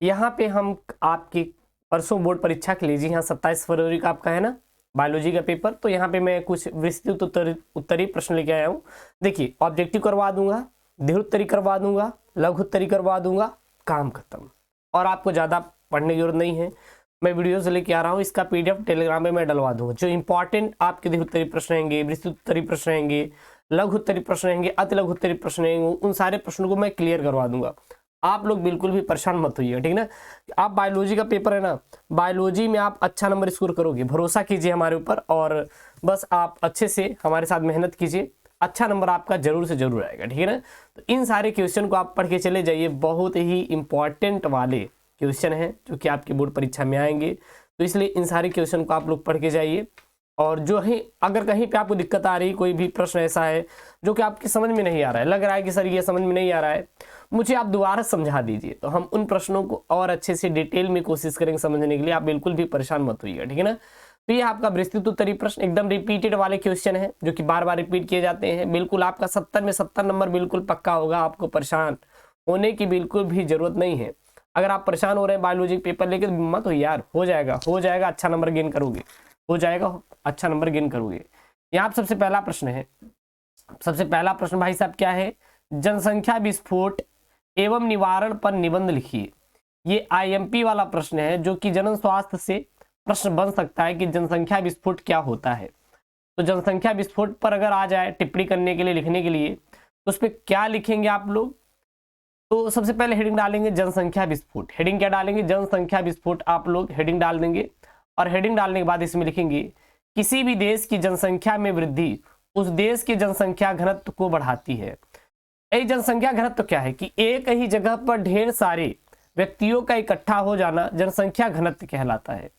यहाँ पे हम आपकी परसों बोर्ड परीक्षा के लिए, जी हाँ 27 फरवरी का आपका है ना बायोलॉजी का पेपर, तो यहाँ पे मैं कुछ विस्तृत उत्तरीय प्रश्न लेके आया हूँ। देखिए ऑब्जेक्टिव करवा दूंगा, दीर्घ उत्तरी करवा दूंगा, लघु उत्तरी करवा दूंगा, काम खत्म। और आपको ज़्यादा पढ़ने की जरूरत नहीं है, मैं वीडियोज लेके आ रहा हूँ, इसका PDF टेलीग्राम में मैं डलवा दूंगा। जो इंपॉर्टेंट आपके दीर्घ उत्तरी प्रश्न रहेंगे, विस्तृत उत्तरीय प्रश्न रहेंगे, लघु उत्तरीय प्रश्न रहेंगे, अति लघु उत्तरीय प्रश्न रहेंगे, उन सारे प्रश्नों को मैं क्लियर करवा दूंगा। आप लोग बिल्कुल भी परेशान मत होइएगा, ठीक ना। आप बायोलॉजी का पेपर है ना, बायोलॉजी में आप अच्छा नंबर स्कोर करोगे, भरोसा कीजिए हमारे ऊपर, और बस आप अच्छे से हमारे साथ मेहनत कीजिए, अच्छा नंबर आपका जरूर से जरूर आएगा, ठीक है ना। तो इन सारे क्वेश्चन को आप पढ़ के चले जाइए, बहुत ही इंपॉर्टेंट वाले क्वेश्चन हैं जो कि आपकी बोर्ड परीक्षा में आएंगे। तो इसलिए इन सारे क्वेश्चन को आप लोग पढ़ के जाइए। और जो है अगर कहीं पे आपको दिक्कत आ रही, कोई भी प्रश्न ऐसा है जो कि आपकी समझ में नहीं आ रहा है, लग रहा है कि सर ये समझ में नहीं आ रहा है, मुझे आप दोबारा समझा दीजिए, तो हम उन प्रश्नों को और अच्छे से डिटेल में कोशिश करेंगे समझने के लिए। आप बिल्कुल भी परेशान मत होइएगा, ठीक है ना। तो ये आपका विस्तृत उत्तरीय प्रश्न एकदम रिपीटेड वाले क्वेश्चन है जो कि बार बार रिपीट किए जाते हैं। बिल्कुल आपका 70 में 70 नंबर बिल्कुल पक्का होगा, आपको परेशान होने की बिल्कुल भी जरूरत नहीं है। अगर आप परेशान हो रहे हैं बायोलॉजी पेपर लेके तो मत हो यार, हो जाएगा, अच्छा नंबर गेन करोगे, हो जाएगा, अच्छा नंबर गेन करोगे। यहाँ सबसे पहला प्रश्न है, सबसे पहला प्रश्न भाई साहब क्या है, जनसंख्या विस्फोट एवं निवारण पर निबंध लिखिए। ये IMP वाला प्रश्न है जो कि जनन स्वास्थ्य से प्रश्न बन सकता है कि जनसंख्या विस्फोट क्या होता है। तो जनसंख्या विस्फोट पर अगर आ जाए टिप्पणी करने के लिए, लिखने के लिए, तो उस पर क्या लिखेंगे आप लोग। तो सबसे पहले हेडिंग डालेंगे जनसंख्या विस्फोट। हेडिंग क्या डालेंगे, जनसंख्या विस्फोट, आप लोग हेडिंग डाल देंगे। और हेडिंग डालने के बाद इसमें लिखेंगे किसी भी देश की जनसंख्या में वृद्धि उस देश के जनसंख्या घनत्व को बढ़ाती है। यही जनसंख्या घनत्व क्या है कि एक ही जगह पर ढेर सारे व्यक्तियों का इकट्ठा हो जाना जनसंख्या घनत्व कहलाता है।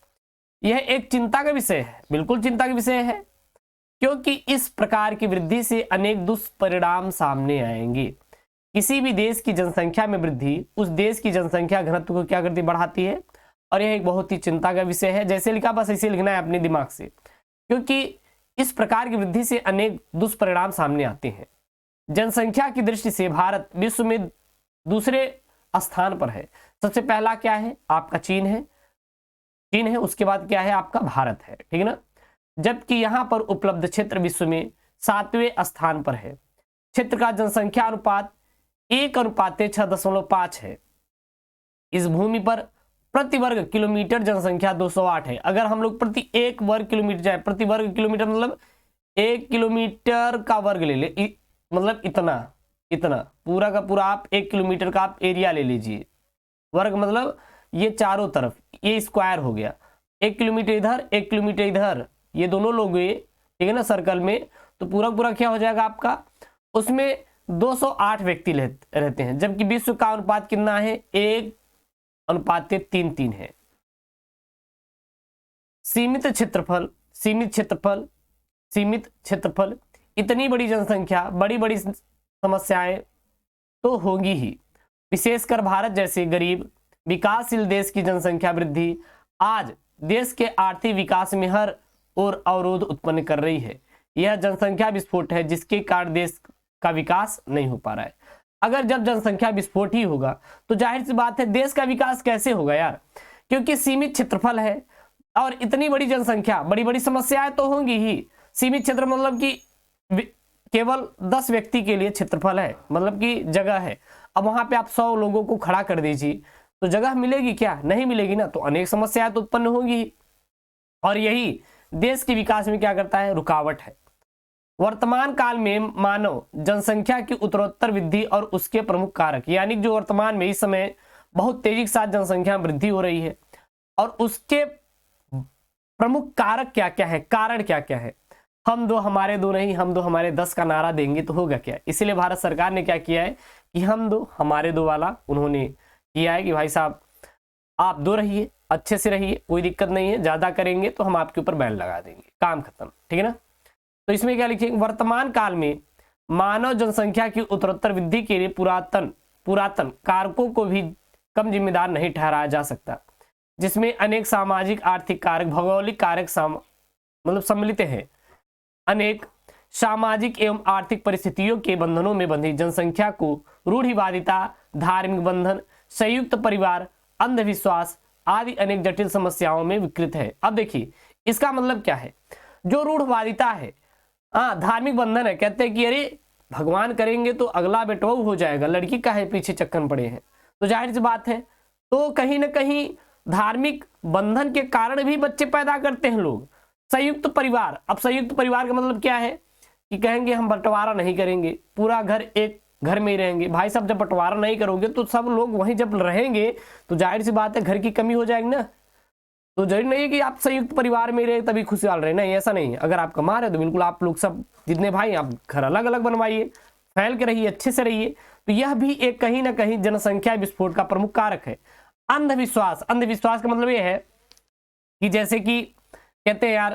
यह एक चिंता का विषय है, बिल्कुल चिंता का विषय है, क्योंकि इस प्रकार की वृद्धि से अनेक दुष्परिणाम सामने आएंगे। किसी भी देश की जनसंख्या में वृद्धि उस देश की जनसंख्या घनत्व को क्या करती, बढ़ाती है। और यह एक बहुत ही चिंता का विषय है, जैसे लिखा बस ऐसे लिखना है अपने दिमाग से, क्योंकि इस प्रकार की वृद्धि से अनेक दुष्परिणाम सामने आते हैं। जनसंख्या की दृष्टि से भारत विश्व में दूसरे स्थान पर है। सबसे पहला क्या है आपका चीन है, उसके बाद क्या है आपका भारत है, ठीक है ना। जबकि यहां पर उपलब्ध क्षेत्र विश्व में 7वें स्थान पर है। क्षेत्र का जनसंख्या अनुपात 1:6.5 है। इस भूमि पर प्रति वर्ग किलोमीटर जनसंख्या 208 है। अगर हम लोग प्रति 1 वर्ग किलोमीटर जाए, प्रति वर्ग किलोमीटर मतलब 1 किलोमीटर का वर्ग ले ले, मतलब इतना पूरा का पूरा आप 1 किलोमीटर का आप एरिया ले लीजिए। वर्ग मतलब ये चारों तरफ, ये स्क्वायर हो गया। 1 किलोमीटर इधर 1 किलोमीटर इधर, ये दोनों लोग ये, ठीक है ना, सर्कल में, तो पूरा पूरा क्या हो जाएगा आपका, उसमें 208 व्यक्ति रहते हैं। जबकि विश्व का अनुपात कितना है, 1:3 है। सीमित क्षेत्रफल, इतनी बड़ी जनसंख्या, बड़ी बड़ी समस्याएं तो होंगी ही। विशेषकर भारत जैसे गरीब विकासशील देश की जनसंख्या वृद्धि आज देश के आर्थिक विकास में हर ओर अवरोध उत्पन्न कर रही है। यह जनसंख्या विस्फोट है जिसके कारण देश का विकास नहीं हो पा रहा है। अगर जब जनसंख्या विस्फोट ही होगा तो जाहिर सी बात है देश का विकास कैसे होगा यार, क्योंकि सीमित क्षेत्रफल है और इतनी बड़ी जनसंख्या, बड़ी बड़ी समस्याएं तो होंगी ही। सीमित क्षेत्र मतलब कि केवल 10 व्यक्ति के लिए क्षेत्रफल है, मतलब कि जगह है। अब वहां पे आप 100 लोगों को खड़ा कर दीजिए तो जगह मिलेगी क्या, नहीं मिलेगी ना, तो अनेक समस्याएं तो उत्पन्न होंगी। और यही देश के विकास में क्या करता है, रुकावट है। वर्तमान काल में मानव जनसंख्या की उत्तरोत्तर वृद्धि और उसके प्रमुख कारक, यानी जो वर्तमान में इस समय बहुत तेजी के साथ जनसंख्या में वृद्धि हो रही है और उसके प्रमुख कारक क्या क्या है, कारण क्या क्या है। हम दो हमारे दो नहीं, हम दो हमारे 10 का नारा देंगे तो होगा क्या। इसीलिए भारत सरकार ने क्या किया है कि हम दो हमारे दो वाला उन्होंने किया है कि भाई साहब आप दो रहिए, अच्छे से रहिए, कोई दिक्कत नहीं है, ज्यादा करेंगे तो हम आपके ऊपर बैन लगा देंगे, काम खत्म, ठीक है ना। तो इसमें क्या लिखेंगे, वर्तमान काल में मानव जनसंख्या की उत्तरोत्तर वृद्धि के लिए पुरातन कारकों को भी कम जिम्मेदार नहीं ठहराया जा सकता, जिसमें अनेक सामाजिक आर्थिक कारक भौगोलिक कारक मतलब सम्मिलित हैं। अनेक सामाजिक एवं आर्थिक परिस्थितियों के बंधनों में बंधी जनसंख्या को रूढ़िवादिता, धार्मिक बंधन, संयुक्त परिवार, अंधविश्वास आदि अनेक जटिल समस्याओं में विकृत है। अब देखिए इसका मतलब क्या है, जो रूढ़वादिता है, धार्मिक बंधन है, कहते हैं कि अरे भगवान करेंगे तो अगला बेटवाऊ हो जाएगा, लड़की का है पीछे चक्कर पड़े हैं, तो जाहिर सी बात है तो कहीं ना कहीं धार्मिक बंधन के कारण भी बच्चे पैदा करते हैं लोग। संयुक्त परिवार, अब संयुक्त परिवार का मतलब क्या है कि कहेंगे हम बंटवारा नहीं करेंगे, पूरा घर एक घर में ही रहेंगे। भाई साहब जब बंटवारा नहीं करोगे तो सब लोग वहीं जब रहेंगे तो जाहिर सी बात है घर की कमी हो जाएगी ना। तो जरूरी नहीं है कि आप संयुक्त परिवार में रहे तभी खुशहाल रहे, नहीं ऐसा नहीं है। अगर आप कमा रहे तो बिल्कुल आप लोग सब जितने भाई आप घर अलग अलग बनवाइए, फैल के रहिए, अच्छे से रहिए। तो यह भी एक कहीं ना कहीं जनसंख्या विस्फोट का प्रमुख कारक है। अंधविश्वास, अंधविश्वास का मतलब यह है कि जैसे कि कहते हैं यार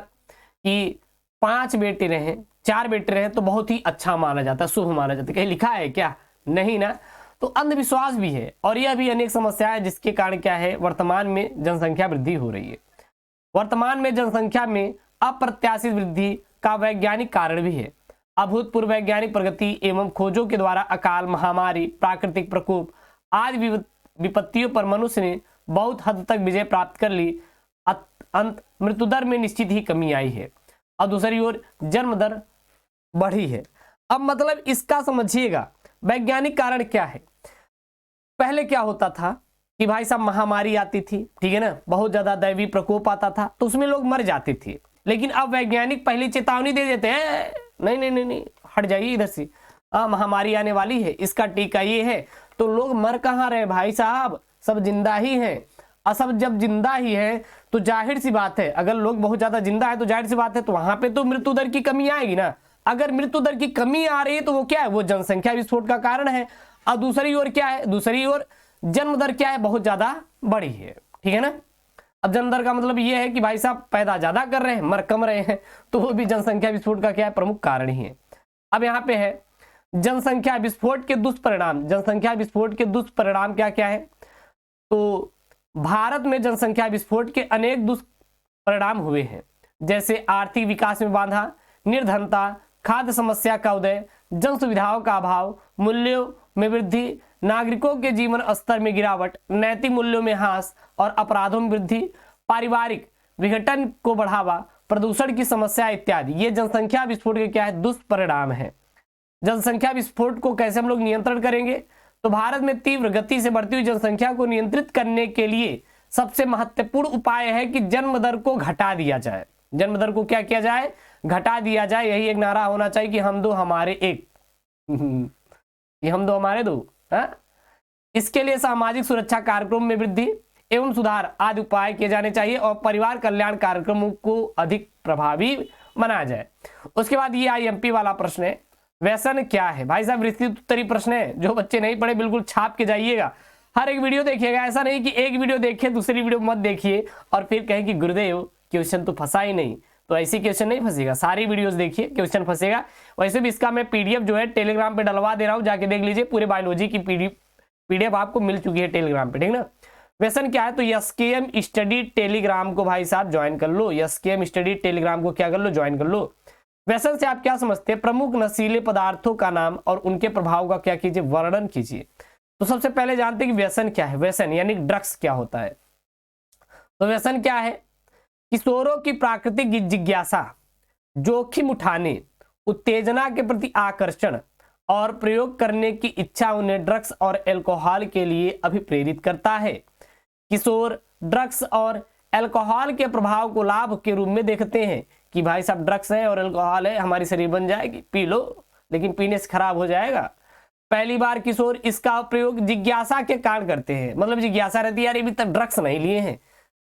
कि 5 बेटे रहे, 4 बेटे रहे तो बहुत ही अच्छा माना जाता है, शुभ माना जाता है, कहीं लिखा है क्या? नहीं ना। तो अंधविश्वास भी है और यह भी अनेक समस्याएं जिसके कारण क्या है वर्तमान में जनसंख्या वृद्धि हो रही है। वर्तमान में जनसंख्या में अप्रत्याशित वृद्धि का वैज्ञानिक कारण भी है। अभूतपूर्व वैज्ञानिक प्रगति एवं खोजों के द्वारा अकाल, महामारी, प्राकृतिक प्रकोप आदि विपत्तियों पर मनुष्य ने बहुत हद तक विजय प्राप्त कर ली। अंत मृत्युदर में निश्चित ही कमी आई है और दूसरी ओर जन्म दर बढ़ी है। अब मतलब इसका समझिएगा वैज्ञानिक कारण क्या है। पहले क्या होता था कि भाई साहब महामारी आती थी, ठीक है ना, बहुत ज्यादा दैवीय प्रकोप आता था तो उसमें लोग मर जाते थे। लेकिन अब वैज्ञानिक पहले चेतावनी दे देते हैं, नहीं नहीं नहीं नहीं हट जाइए इधर से, महामारी आने वाली है, इसका टीका ये है। तो लोग मर कहाँ रहे भाई साहब, सब जिंदा ही हैं। और सब जब जिंदा ही है तो जाहिर सी बात है अगर लोग बहुत ज्यादा जिंदा है तो जाहिर सी बात है तो वहां पे तो मृत्यु दर की कमी आएगी ना। अगर मृत्यु दर की कमी आ रही है तो वो क्या है, वो जनसंख्या विस्फोट का कारण है। और दूसरी ओर क्या है, दूसरी ओर जन्म दर क्या है, बहुत ज्यादा बढ़ी है, ठीक है ना। अब जन्म दर का मतलब ये है कि भाई साहब पैदा ज्यादा कर रहे हैं मर कम रहे हैं, तो वो भी जनसंख्या विस्फोट का क्या है, प्रमुख कारण ही है। अब यहाँ पे है जनसंख्या विस्फोट के दुष्परिणाम। जनसंख्या विस्फोट के दुष्परिणाम क्या क्या है, तो भारत में जनसंख्या विस्फोट के अनेक दुष्परिणाम हुए हैं, जैसे आर्थिक विकास में बाधा, निर्धनता, खाद्य समस्या का उदय, जन सुविधाओं का अभाव, मूल्यों में वृद्धि, नागरिकों के जीवन स्तर में गिरावट, नैतिक मूल्यों में ह्रास और अपराधों में वृद्धि, पारिवारिक विघटन को बढ़ावा, प्रदूषण की समस्या इत्यादि। ये जनसंख्या विस्फोट के क्या है, दुष्परिणाम है। जनसंख्या विस्फोट को कैसे हम लोग नियंत्रण करेंगे, तो भारत में तीव्र गति से बढ़ती हुई जनसंख्या को नियंत्रित करने के लिए सबसे महत्वपूर्ण उपाय है कि जन्म दर को घटा दिया जाए। जन्म दर को क्या किया जाए, घटा दिया जाए। यही एक नारा होना चाहिए कि हम दो हमारे एक ये हम दो हमारे दो। इसके लिए सामाजिक सुरक्षा कार्यक्रम में वृद्धि एवं सुधार आदि उपाय किए जाने चाहिए और परिवार कल्याण कार्यक्रमों को अधिक प्रभावी बनाया जाए। उसके बाद ये आईएमपी वाला प्रश्न है, व्यसन क्या है। भाई साहब विस्तृत उत्तरीय प्रश्न है, जो बच्चे नहीं पढ़े बिल्कुल छाप के जाइएगा, हर एक वीडियो देखिएगा। ऐसा नहीं कि एक वीडियो देखिए दूसरी वीडियो मत देखिए और फिर कहें कि गुरुदेव क्वेश्चन तो फंसा ही नहीं। तो ऐसी क्वेश्चन नहीं फंसेगा, सारी वीडियोस देखिए क्वेश्चन फंसेगा। वैसे भी इसका मैं पीडीएफ जो है टेलीग्राम पे डलवा दे रहा हूँ, जाके देख लीजिए। पूरे बायोलॉजी की पीडीएफ आपको मिल चुकी है टेलीग्राम पे, ठीक ना। व्यसन क्या है, तो एसकेएम स्टडी टेलीग्राम को भाई साहब ज्वाइन कर लो। एसकेएम स्टडी टेलीग्राम को क्या कर लो, ज्वाइन कर लो। व्यसन से आप क्या समझते हैं, प्रमुख नशीले पदार्थों का नाम और उनके प्रभाव का क्या कीजिए, वर्णन कीजिए। तो सबसे पहले जानते हैं कि व्यसन क्या है। व्यसन यानी ड्रग्स क्या होता है। तो व्यसन क्या है, किशोरों की प्राकृतिक जिज्ञासा, जोखिम उठाने, उत्तेजना के प्रति आकर्षण और प्रयोग करने की इच्छा उन्हें ड्रग्स और अल्कोहल के लिए अभिप्रेरित करता है। किशोर ड्रग्स और अल्कोहल के प्रभाव को लाभ के रूप में देखते हैं कि भाई साहब ड्रग्स है और अल्कोहल है, हमारी शरीर बन जाएगी, पी लो, लेकिन पीने से खराब हो जाएगा। पहली बार किशोर इसका प्रयोग जिज्ञासा के कारण करते हैं, मतलब जिज्ञासा रहती है यार अभी तक ड्रग्स नहीं लिए हैं,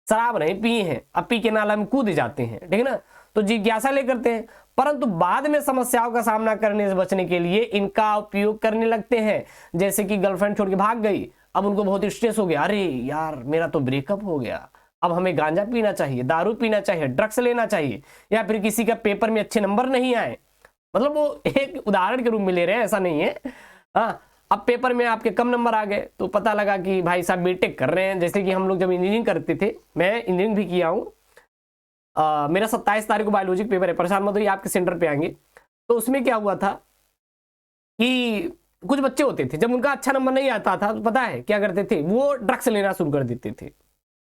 शराब नहीं पिए हैं, अब पी के नाला में कूद जाते हैं, ठीक है ना। तो जिज्ञासा ले करते हैं, परंतु बाद में समस्याओं का सामना करने से बचने के लिए इनका उपयोग करने लगते हैं। जैसे कि गर्लफ्रेंड छोड़ के भाग गई, अब उनको बहुत स्ट्रेस हो गया, अरे यार मेरा तो ब्रेकअप हो गया, अब हमें गांजा पीना चाहिए, दारू पीना चाहिए, ड्रग्स लेना चाहिए। या फिर किसी का पेपर में अच्छे नंबर नहीं आए, मतलब वो एक उदाहरण के रूप में ले रहे हैं, ऐसा नहीं है। हाँ, अब पेपर में आपके कम नंबर आ गए तो पता लगा कि भाई साहब बीटेक कर रहे हैं। जैसे कि हम लोग जब इंजीनियरिंग करते थे, मैं इंजीनियरिंग भी किया हूँ, मेरा 27 तारीख को बायोलॉजी पेपर है, परेशान मत होइए, आपके सेंटर पे आएंगे। तो उसमें क्या हुआ था कि कुछ बच्चे होते थे जब उनका अच्छा नंबर नहीं आता था तो पता है क्या करते थे, वो ड्रग्स लेना शुरू कर देते थे।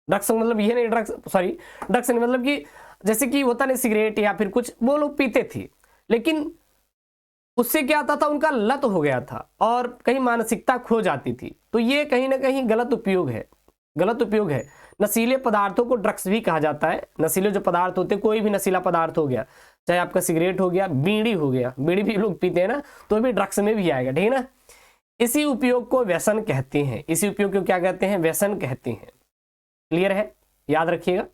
ड्रग्स मतलब ये नहीं, ड्रग्स नहीं मतलब कि जैसे कि होता नहीं सिगरेट या फिर कुछ, वो लोग पीते थे, लेकिन उससे क्या आता था, उनका लत हो गया था और कहीं मानसिकता खो जाती थी। तो ये कहीं ना कहीं गलत उपयोग है, गलत उपयोग है। नशीले पदार्थों को ड्रग्स भी कहा जाता है। नशीले जो पदार्थ होते हैं, कोई भी नशीला पदार्थ हो गया, चाहे आपका सिगरेट हो गया, बीड़ी हो गया, बीड़ी भी लोग पीते हैं ना, तो भी ड्रग्स में भी आएगा, ठीक है ना। इसी उपयोग को व्यसन कहते हैं, इसी उपयोग को क्या कहते हैं, व्यसन कहते हैं। क्लियर है, याद रखिएगा।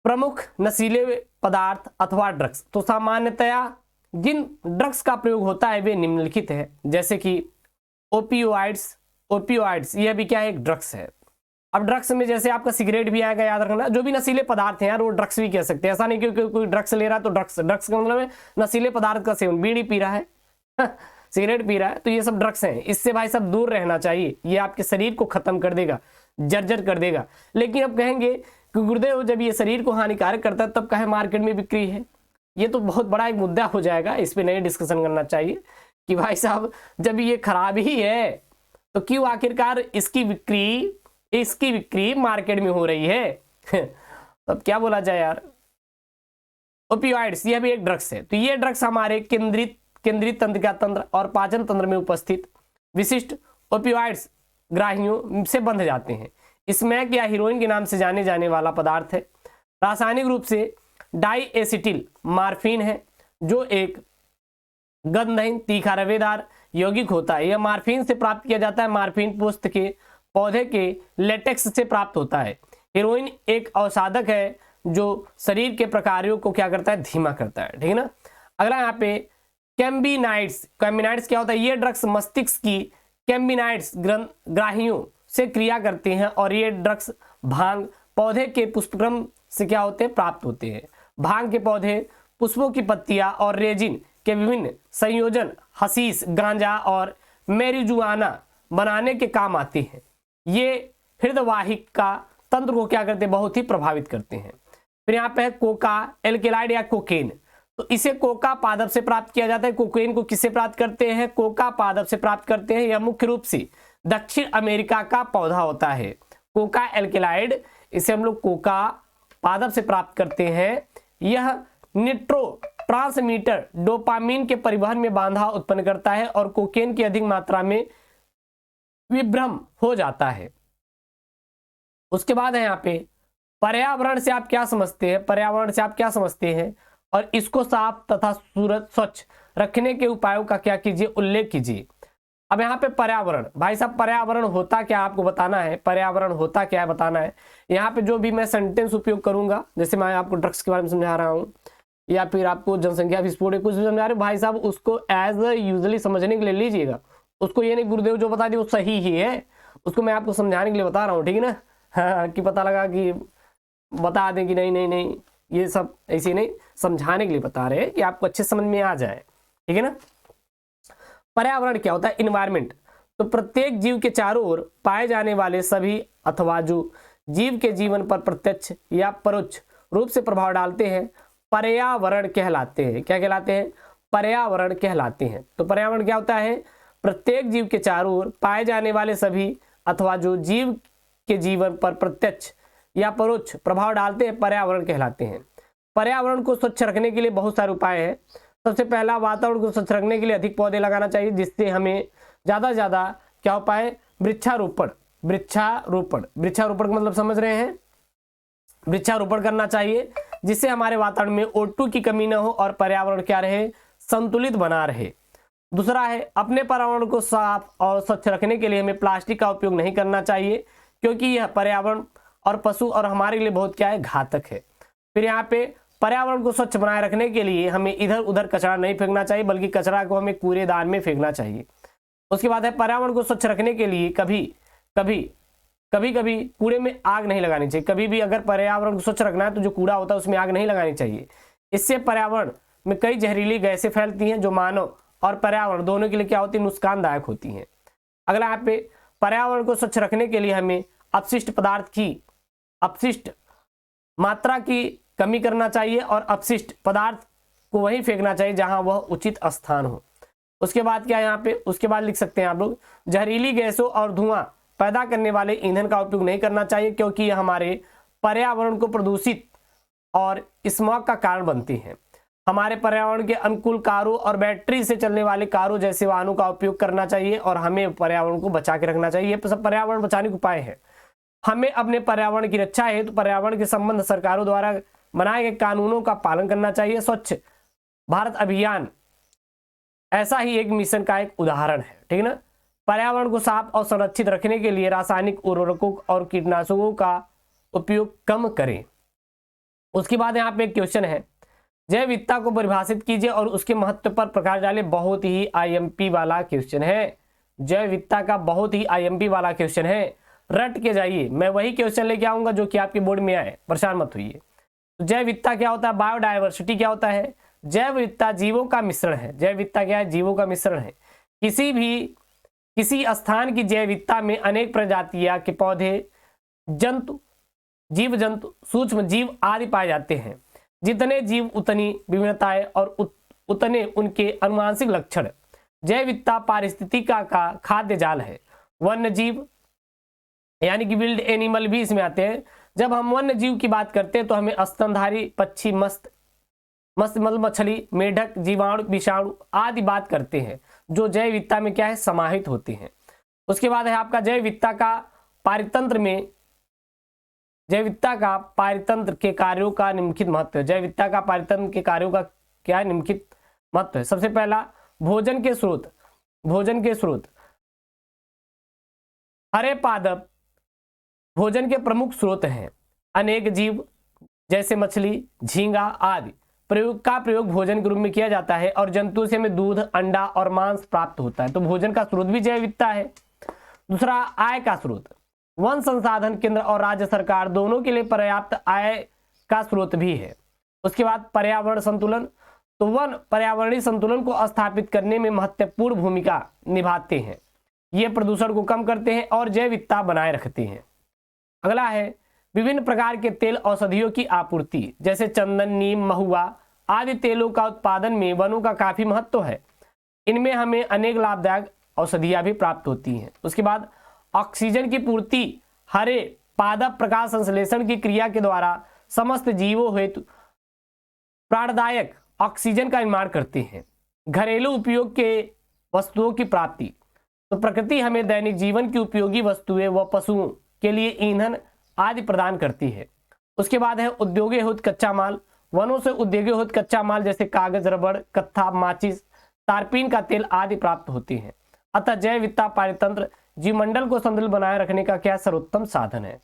प्रमुख नशीले पदार्थ अथवा ड्रग्स, तो सामान्यतया जिन ड्रग्स का प्रयोग होता है वे निम्नलिखित है, जैसे कि ओपियोइड्स यह भी क्या है, एक ड्रग्स है। अब ड्रग्स में जैसे आपका सिगरेट भी आएगा, याद रखना, जो भी नशीले पदार्थ हैं यार वो ड्रग्स भी कह सकते हैं। ऐसा नहीं क्योंकि कोई ड्रग्स ले रहा है तो ड्रग्स का मतलब है नशीले पदार्थ का सेवन, बीड़ी पी रहा है सिगरेट पी रहा है, तो ये सब ड्रग्स हैं। इससे भाई सब दूर रहना चाहिए, ये आपके शरीर को खत्म कर देगा, जर्जर कर देगा। लेकिन अब कहेंगे कि गुरुदेव जब ये शरीर को हानिकारक करता है तब कहे मार्केट में बिक्री है, ये तो बहुत बड़ा एक मुद्दा हो जाएगा, इस पे नहीं डिस्कशन करना चाहिए कि भाई साहब जब ये खराब ही है तो क्यों आखिरकार इसकी बिक्री मार्केट में हो रही है तब क्या बोला जाए यार। ओपियोइड्स यह भी एक ड्रग्स है। तो ये ड्रग्स हमारे केंद्रित तंत्रिका तंत्र और पाचन तंत्र में उपस्थित विशिष्ट ओपियोइड्स ग्राहियों से बंध जाते हैं। स्मैक या हीरोइन के नाम से जाने जाने वाला पदार्थ है। रासायनिक रूप से डाईएसिटिल मार्फिन है, जो एक गंधहीन तीखा रवेदार यौगिक होता है। यह मार्फिन से प्राप्त किया जाता है। मार्फिन पुष्प के पौधे के लेटेक्स से प्राप्त होता है। हीरोइन एक अवसादक है जो शरीर के प्रकारों को क्या करता है, धीमा करता है, ठीक है ना। अगला यहाँ पे कैम्बिनाइड्स क्या होता है, ये ड्रग्स मस्तिष्क की कैम्बिनाइड्स ग्राहियों से क्रिया करते हैं और ये ड्रग्स भांग पौधे के पुष्पक्रम से क्या होते हैं, प्राप्त होते हैं। भांग के पौधे, पुष्पों की पत्तियां और रेजिन के विभिन्न संयोजन हशीश, गांजा और मैरिजुआना बनाने के काम आते हैं। ये हृदयवाहिका तंत्र को क्या करते हैं, बहुत ही प्रभावित करते हैं। फिर यहाँ पे है कोका एल्केलाइड या कोकेन, तो इसे कोका पादप से प्राप्त किया जाता है। कोकेन को किससे प्राप्त करते हैं, कोका पादप से प्राप्त करते हैं। यह मुख्य रूप से दक्षिण अमेरिका का पौधा होता है। कोका एल्केलाइड, इसे हम लोग कोका पादप से प्राप्त करते हैं। यह न्यूरोट्रांसमीटर डोपामिन के परिवहन में बाधा उत्पन्न करता है और कोकेन की अधिक मात्रा में विभ्रम हो जाता है। उसके बाद है यहाँ पे पर्यावरण से आप क्या समझते हैं, पर्यावरण से आप क्या समझते हैं और इसको साफ तथा स्वच्छ रखने के उपायों का क्या कीजिए, उल्लेख कीजिए। अब यहाँ पे पर्यावरण, भाई साहब पर्यावरण होता क्या आपको बताना है, पर्यावरण होता क्या है बताना है। यहाँ पे जो भी मैं सेंटेंस उपयोग करूंगा, जैसे मैं आपको ड्रग्स के बारे में समझा रहा हूँ या फिर आपको जनसंख्या विस्फोट कुछ भी समझा रहे हो, भाई साहब उसको एज यूजली समझने के लिए लीजिएगा। उसको ये नहीं गुरुदेव जो बता दिए वो सही ही है, उसको मैं आपको समझाने के लिए बता रहा हूँ, ठीक है ना। हाँ, कि पता लगा कि बता दें कि नहीं ये सब ऐसे नहीं, समझाने के लिए बता रहे हैं कि आपको अच्छे समझ में आ जाए, ठीक है ना। पर्यावरण क्या होता है, इन्वायरमेंट, तो प्रत्येक जीव के चारों ओर पाए जाने वाले सभी अथवा जो जीव के जीवन पर प्रत्यक्ष या परोक्ष रूप से प्रभाव डालते हैं पर्यावरण कहलाते हैं। क्या कहलाते हैं, पर्यावरण कहलाते हैं। तो पर्यावरण क्या होता है, प्रत्येक जीव के चारों ओर पाए जाने वाले सभी अथवा जो जीव के जीवन पर प्रत्यक्ष या परोक्ष प्रभाव डालते हैं पर्यावरण कहलाते हैं। पर्यावरण को स्वच्छ रखने के लिए बहुत सारे उपाय हैं। सबसे पहला, वातावरण को स्वच्छ रखने के लिए अधिक पौधे लगाना चाहिए, जिससे हमें ज़्यादा से ज़्यादा क्या उपाय, वृक्षारोपण का मतलब समझ रहे हैं, वृक्षारोपण करना चाहिए, जिससे हमारे वातावरण में O2 की कमी न हो और पर्यावरण क्या रहे, संतुलित बना रहे। दूसरा है, अपने पर्यावरण को साफ और स्वच्छ रखने के लिए हमें प्लास्टिक का उपयोग नहीं करना चाहिए, क्योंकि यह पर्यावरण और पशु और हमारे लिए बहुत क्या है, घातक है। फिर यहाँ पे पर्यावरण को स्वच्छ बनाए रखने के लिए हमें इधर उधर कचरा नहीं फेंकना चाहिए, बल्कि कचरा को हमें कूड़ेदान में फेंकना चाहिए। उसके बाद है, पर्यावरण को स्वच्छ रखने के लिए कभी कूड़े में आग नहीं लगानी चाहिए। कभी भी अगर पर्यावरण को स्वच्छ रखना है तो जो कूड़ा होता है उसमें आग नहीं लगानी चाहिए। इससे पर्यावरण में कई जहरीली गैसें फैलती हैं जो मानव और पर्यावरण दोनों के लिए क्या होती है, नुकसानदायक होती हैं। अगला यहाँ पे, पर्यावरण को स्वच्छ रखने के लिए हमें अपशिष्ट मात्रा की कमी करना चाहिए और अपशिष्ट पदार्थ को वहीं फेंकना चाहिए जहां वह उचित स्थान हो। उसके बाद क्या यहाँ पे, उसके बाद लिख सकते हैं आप लोग, जहरीली गैसों और धुआं पैदा करने वाले ईंधन का उपयोग नहीं करना चाहिए क्योंकि ये हमारे पर्यावरण को प्रदूषित और स्मॉग का कारण बनते हैं। हमारे पर्यावरण के अनुकूल कारों और बैटरी से चलने वाले कारों जैसे वाहनों का उपयोग करना चाहिए और हमें पर्यावरण को बचा के रखना चाहिए। ये सब पर्यावरण बचाने के उपाय है। हमें अपने पर्यावरण की रक्षा है तो पर्यावरण के संबंध सरकारों द्वारा बनाए गए कानूनों का पालन करना चाहिए। स्वच्छ भारत अभियान ऐसा ही एक मिशन का एक उदाहरण है, ठीक है ना। पर्यावरण को साफ और संरक्षित रखने के लिए रासायनिक उर्वरकों और कीटनाशकों का उपयोग कम करें। उसके बाद यहाँ पे एक क्वेश्चन है, जैव विविधता को परिभाषित कीजिए और उसके महत्व पर प्रकाश डालें। बहुत ही आईएमपी वाला क्वेश्चन है, जैव विविधता का बहुत ही आईएमपी वाला क्वेश्चन है, रट के जाइए। मैं वही क्वेश्चन लेके आऊंगा जो कि आपके बोर्ड में आए, परेशान मत होइए। तो जैव विविधता क्या होता है, बायोडायवर्सिटी क्या होता है, जैव विविधता जीवों का मिश्रण है। जैव विविधता क्या है, जीवों का मिश्रण है। किसी स्थान की जैव विविधता में अनेक प्रजातियां के पौधे, जंतु, जीव जंतु, सूक्ष्म जीव आदि पाए जाते हैं। जितने जीव उतनी विभिन्नताएं और उतने उनके अनुवांशिक लक्षण। जैव विविधता पारिस्थितिका का खाद्य जाल है। वन्य जीव यानी कि विल्ड एनिमल भी इसमें आते हैं। जब हम वन्य जीव की बात करते हैं तो हमें स्तनधारी पक्षी, मछली, मेढक, जीवाणु, विषाणु आदि बात करते हैं जो जैव विविधता में क्या है, समाहित होते हैं। उसके बाद है आपका जैव विविधता का पारितंत्र में, जैव विविधता का पारितंत्र के कार्यों का निम्नलिखित महत्व है। जैव विविधता का पारितंत्र के कार्यों का क्या है, निम्नलिखित महत्व है। सबसे पहला, भोजन के स्रोत। भोजन के स्रोत, हरे पादप भोजन के प्रमुख स्रोत हैं। अनेक जीव जैसे मछली, झींगा आदि प्रयोग भोजन के रूप में किया जाता है और जंतुओं से हमें दूध, अंडा और मांस प्राप्त होता है। तो भोजन का स्रोत भी जैव विविधता है। दूसरा, आय का स्रोत। वन संसाधन केंद्र और राज्य सरकार दोनों के लिए पर्याप्त आय का स्रोत भी है। उसके बाद पर्यावरण संतुलन। तो वन पर्यावरणीय संतुलन को स्थापित करने में महत्वपूर्ण भूमिका निभाते हैं। ये प्रदूषण को कम करते हैं और जैव विविधता बनाए रखते हैं। अगला है, विभिन्न प्रकार के तेल औषधियों की आपूर्ति। जैसे चंदन, नीम, महुआ आदि तेलों का उत्पादन में वनों का काफी महत्व है। इनमें हमें अनेक लाभदायक औषधियां भी प्राप्त होती हैं। उसके बाद ऑक्सीजन की पूर्ति। हरे पादप प्रकाश संश्लेषण की क्रिया के द्वारा समस्त जीवों हेतु प्राणदायक ऑक्सीजन का निर्माण करते हैं। घरेलू उपयोग के वस्तुओं की प्राप्ति। तो प्रकृति हमें दैनिक जीवन की उपयोगी वस्तुएं व पशुओं के लिए ईंधन आदि प्रदान करती है। उसके बाद है उद्योगीकृत कच्चा माल। वनों से उद्योगीकृत कच्चा माल जैसे कागज, रबड़, कत्था, माचिस, तारपीन का तेल आदि प्राप्त होते हैं। अतः जैव विविधता पारितंत्र जीवमंडल को संतुलित बनाए रखने का क्या सर्वोत्तम साधन है।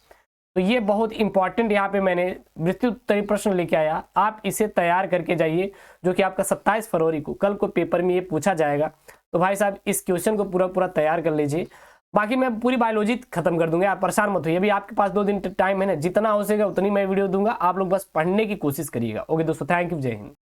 तो ये बहुत इंपॉर्टेंट यहाँ पे मैंने विस्तृत उत्तरीय प्रश्न लेके आया, आप इसे तैयार करके जाइए जो कि आपका 27 फरवरी को कल को पेपर में ये पूछा जाएगा। तो भाई साहब इस क्वेश्चन को पूरा तैयार कर लीजिए। बाकी मैं पूरी बायोलॉजी खत्म कर दूंगा, आप परेशान मत होइए। अभी आपके पास 2 दिन टाइम है ना, जितना हो सकेगा उतनी मैं वीडियो दूंगा, आप लोग बस पढ़ने की कोशिश करिएगा। ओके दोस्तों, थैंक यू, जय हिंद।